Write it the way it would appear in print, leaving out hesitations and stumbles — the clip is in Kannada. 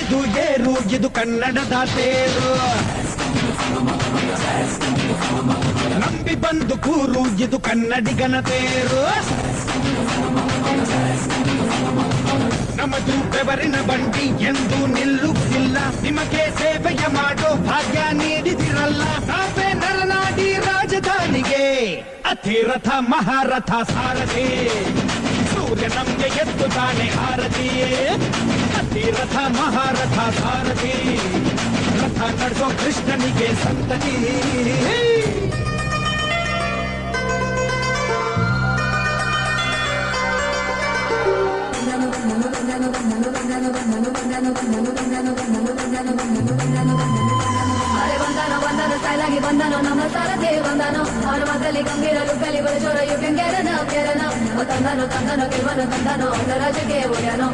ಇಳಿದು ಏರು ಇದು ಕನ್ನಡದ ತೇರು, ನಂಬಿ ಬಂದು ಕೂರು ಇದು ಕನ್ನಡಿಗನ ತೇರು. ನಮ್ಮದು ಬೆವರಿನ ಬಂಡಿ ಎಂದು ನಿಲ್ಲುತ್ತಿಲ್ಲ, ನಿಮಗೆ ಸೇವೆಯ ಮಾಡೋ ಭಾಗ್ಯ ನೀಡಿದಿರಲ್ಲ. ನಾವೇ ನರನಾಡಿ ರಾಜಧಾನಿಗೆ ಅತಿರಥ ಮಹಾರಥ ಸಾರಥಿ, ಸೂರ್ಯ ನಮ್ಗೆ ಎತ್ತುತ್ತಾನೆ ಆರತಿ. ಅತಿರಥ ಮಹಾರಥ ಸಾರಥಿ, ರಥ ನಡೆಸೋ ಕೃಷ್ಣನಿಗೆ ಸಂತತಿ. ಸ್ಟೈಲಾಗಿ ಬಂದನೋ ನಮ್ಮ ಸಾರಥಿ ಬಂದನೋ, ಅವನ ಮಗಲಿ ಗಂಭೀರ ಲುಕ್ಕಲಿ ಬರಚೋರ ಯು ಕ್ಯಾನ್ ಗೆಟ್ ಅಪ್ ತಂದನೋ ಗೆಲ್ವನು ತಂದನೋ ಅವನ ರಾಜಕ್ಕೆ ಒಡೆಯನೋ.